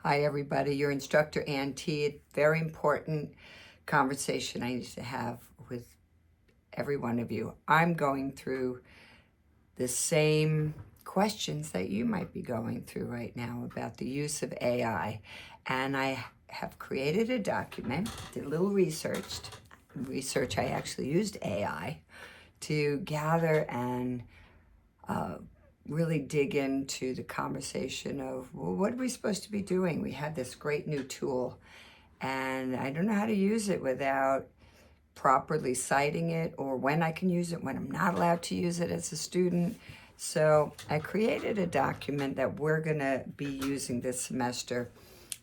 Hi, everybody. Your instructor, Ann T. Very important conversation I need to have with every one of you. I'm going through the same questions that you might be going through right now about the use of AI. And I have created a document, did a little research. I actually used AI to gather and really dig into the conversation of, well, what are we supposed to be doing? We have this great new tool, and I don't know how to use it without properly citing it, or when I can use it, when I'm not allowed to use it as a student. So I created a document that we're going to be using this semester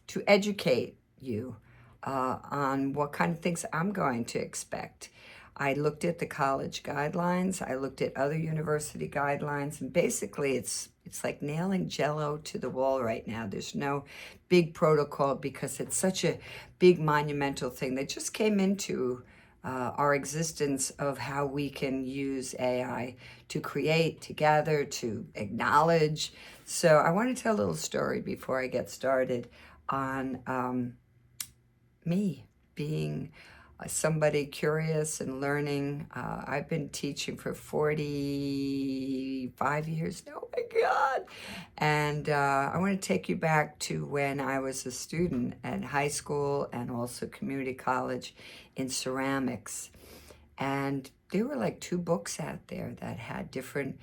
to educate you on what kind of things I'm going to expect. I looked at the college guidelines, I looked at other university guidelines, and basically it's like nailing Jello to the wall right now. There's no big protocol because it's such a big monumental thing that just came into our existence of how we can use AI to create, to gather, to acknowledge. So I want to tell a little story before I get started on me being somebody curious and learning. I've been teaching for 45 years now, oh my God. And I want to take you back to when I was a student at high school and also community college in ceramics. And there were like two books out there that had different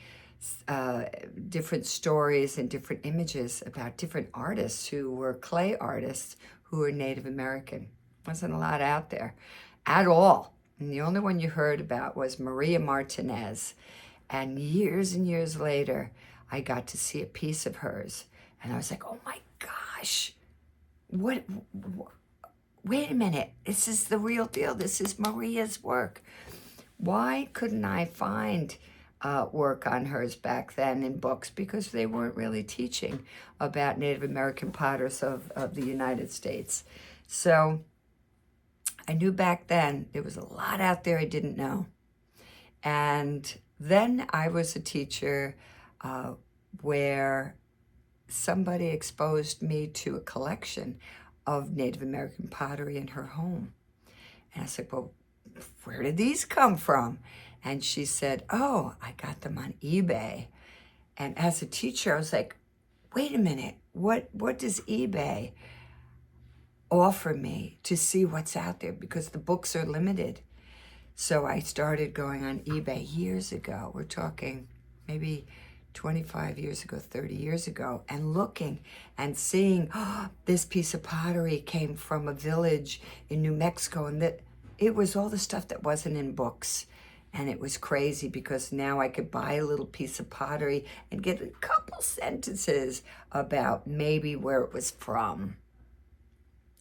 stories and different images about different artists who were clay artists who were Native American. Wasn't a lot out there at all. And the only one you heard about was Maria Martinez. And years later, I got to see a piece of hers. And I was like, oh my gosh, what wait a minute, this is the real deal. This is Maria's work. Why couldn't I find work on hers back then in books? Because they weren't really teaching about Native American potters of the United States. So I knew back then there was a lot out there I didn't know. And then I was a teacher where somebody exposed me to a collection of Native American pottery in her home. And I said, well, where did these come from? And she said, oh, I got them on eBay. And as a teacher, I was like, wait a minute, what does eBay offer me to see what's out there? Because the books are limited. So I started going on eBay years ago. We're talking maybe 25 years ago, 30 years ago, and looking and seeing, oh, this piece of pottery came from a village in New Mexico, and that it was all the stuff that wasn't in books. And it was crazy because now I could buy a little piece of pottery and get a couple sentences about maybe where it was from.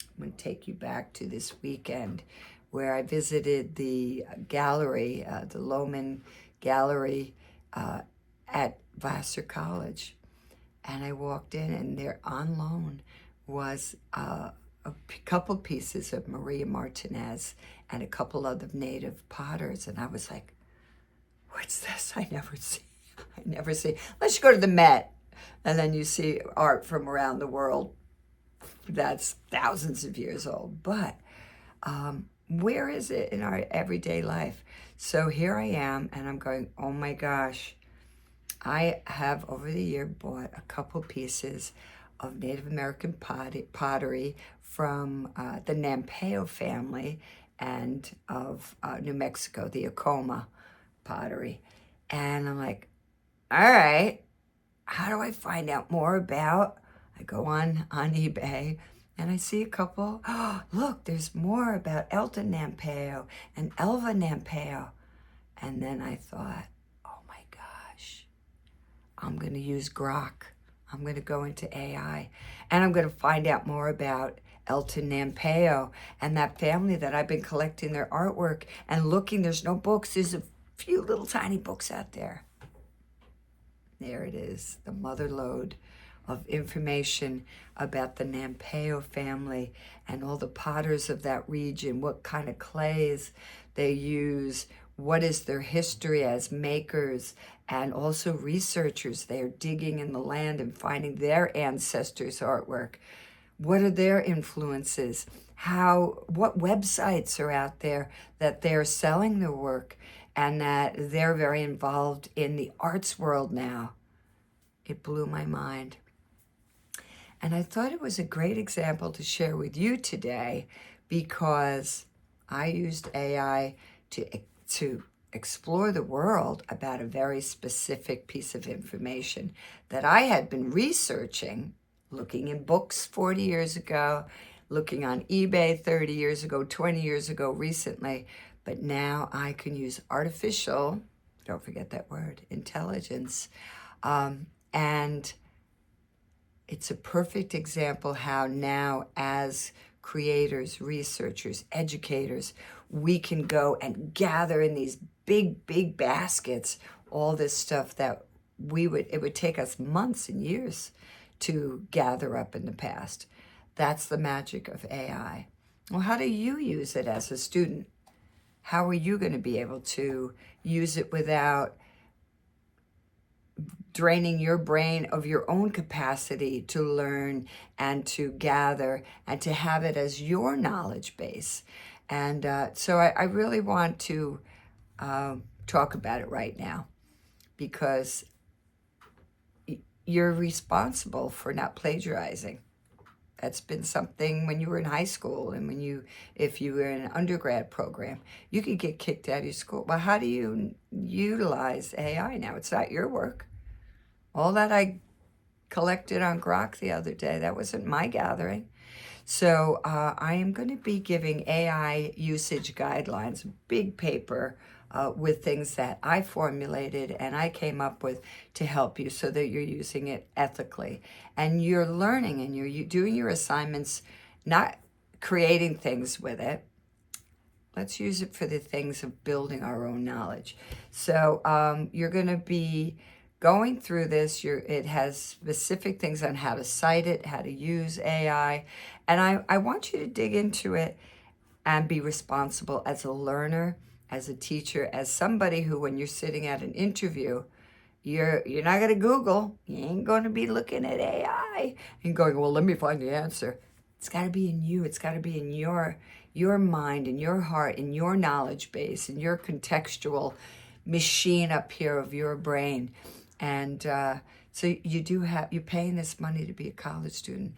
I'm going to take you back to this weekend where I visited the gallery, the Lohman Gallery at Vassar College. And I walked in, and there on loan was a couple pieces of Maria Martinez and a couple other native potters. And I was like, what's this? I never see. Unless you go to the Met, and then you see art from around the world that's thousands of years old. But where is it in our everyday life? So here I am, and I'm going, oh my gosh. I have over the year bought a couple pieces of Native American pottery from the Nampeo family and of New Mexico, the Acoma pottery. And I'm like, all right, how do I find out more about? I go on eBay, and I see a couple. Oh, look, there's more about Elton Nampeo and Elva Nampeo. And then I thought, oh my gosh, I'm going to use Grok. I'm going to go into AI, and I'm going to find out more about Elton Nampeo and that family that I've been collecting their artwork and looking. There's no books. There's a few little tiny books out there. There it is, the mother lode of information about the Nampeo family and all the potters of that region, what kind of clays they use, what is their history as makers, and also researchers. They are digging in the land and finding their ancestors' artwork. What are their influences? What websites are out there that they're selling their work and that they're very involved in the arts world now? It blew my mind. And I thought it was a great example to share with you today because I used AI to explore the world about a very specific piece of information that I had been researching, looking in books 40 years ago, looking on eBay 30 years ago, 20 years ago, recently. But now I can use artificial, don't forget that word, intelligence, and it's a perfect example how now, as creators, researchers, educators, we can go and gather in these big baskets all this stuff that it would take us months and years to gather up in the past. That's the magic of AI. Well, how do you use it as a student? How are you going to be able to use it without draining your brain of your own capacity to learn and to gather and to have it as your knowledge base? And so I really want to talk about it right now because you're responsible for not plagiarizing. That's been something when you were in high school and if you were in an undergrad program, you could get kicked out of your school. Well, how do you utilize AI now? It's not your work. All that I collected on Grok the other day, that wasn't my gathering. So I am going to be giving AI usage guidelines, a big paper with things that I formulated and I came up with to help you so that you're using it ethically. And you're learning and you're doing your assignments, not creating things with it. Let's use it for the things of building our own knowledge. So you're going to be going through this. It has specific things on how to cite it, how to use AI. And I want you to dig into it and be responsible as a learner, as a teacher, as somebody who, when you're sitting at an interview, you're not going to Google. You ain't going to be looking at AI and going, well, let me find the answer. It's got to be in you. It's got to be in your mind, in your heart, in your knowledge base, in your contextual machine up here of your brain. And so you're paying this money to be a college student.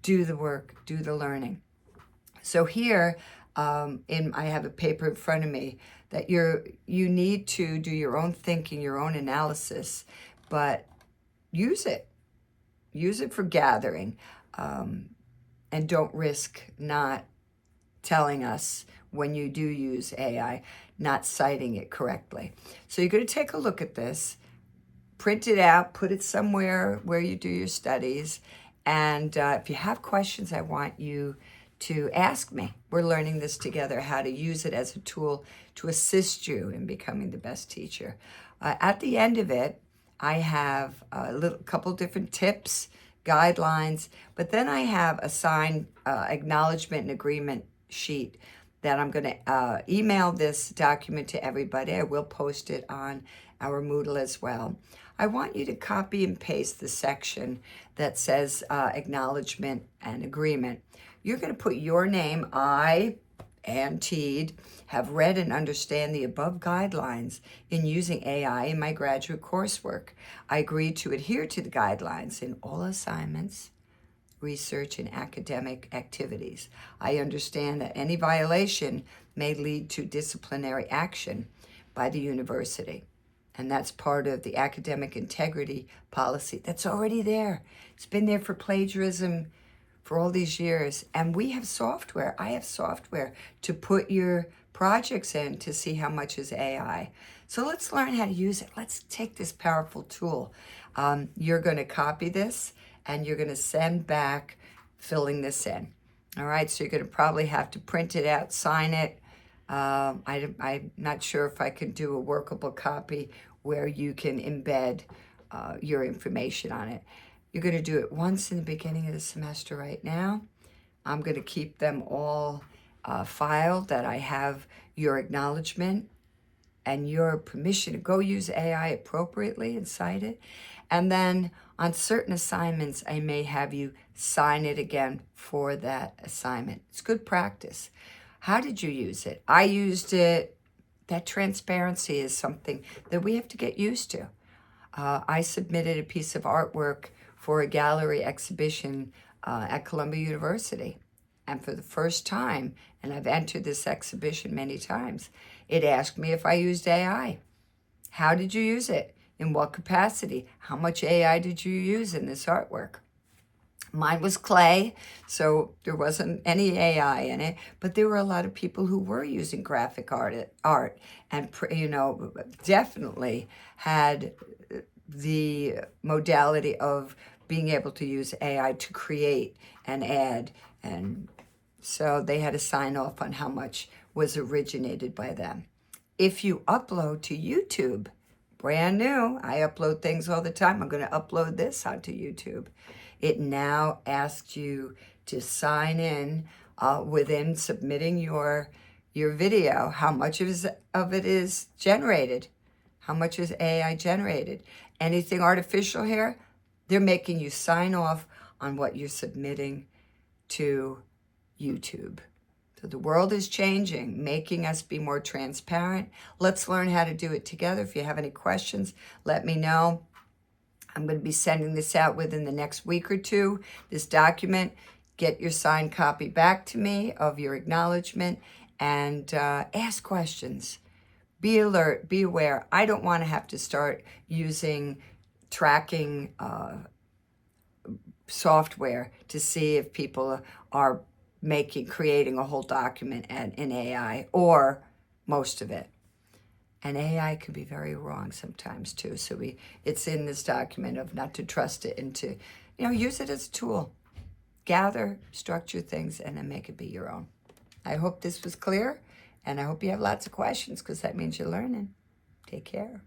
Do the work, do the learning. So here, I have a paper in front of me that you need to do your own thinking, your own analysis, but use it. Use it for gathering, and don't risk not telling us when you do use AI, not citing it correctly. So you're going to take a look at this, print it out, put it somewhere where you do your studies, and if you have questions, I want you to ask me. We're learning this together, how to use it as a tool to assist you in becoming the best teacher. At the end of it, I have a couple different tips, guidelines, but then I have a signed acknowledgement and agreement sheet that I'm going to email this document to everybody. I will post it on our Moodle as well. I want you to copy and paste the section that says acknowledgement and agreement. You're going to put your name. I, Ann Teed, have read and understand the above guidelines in using AI in my graduate coursework. I agree to adhere to the guidelines in all assignments, research, and academic activities. I understand that any violation may lead to disciplinary action by the university. And that's part of the academic integrity policy that's already there. It's been there for plagiarism for all these years. And we have software. I have software to put your projects in to see how much is AI. So let's learn how to use it. Let's take this powerful tool. You're going to copy this and you're going to send back filling this in. All right, so you're going to probably have to print it out, sign it. I'm not sure if I can do a workable copy where you can embed your information on it. You're going to do it once in the beginning of the semester right now. I'm going to keep them all filed, that I have your acknowledgement and your permission to go use AI appropriately and cite it. And then On certain assignments, I may have you sign it again for that assignment. It's good practice. How did you use it? I used it. That transparency is something that we have to get used to. I submitted a piece of artwork for a gallery exhibition at Columbia University. And for the first time, and I've entered this exhibition many times, it asked me if I used AI. How did you use it? In what capacity? How much AI did you use in this artwork? Mine was clay, so there wasn't any AI in it, but there were a lot of people who were using graphic art and, definitely had the modality of being able to use AI to create and add. And so they had to sign off on how much was originated by them. If you upload to YouTube, brand new, I upload things all the time. I'm going to upload this onto YouTube. It now asks you to sign in within submitting your video, how much of it is generated, how much is AI generated. Anything artificial here, they're making you sign off on what you're submitting to YouTube. So the world is changing, making us be more transparent. Let's learn how to do it together. If you have any questions, let me know. I'm going to be sending this out within the next week or two, this document. Get your signed copy back to me of your acknowledgement and ask questions. Be alert, be aware. I don't want to have to start using tracking software to see if people are creating a whole document in AI or most of it. And AI can be very wrong sometimes too. So it's in this document of not to trust it and to, use it as a tool. Gather, structure things, and then make it be your own. I hope this was clear, and I hope you have lots of questions because that means you're learning. Take care.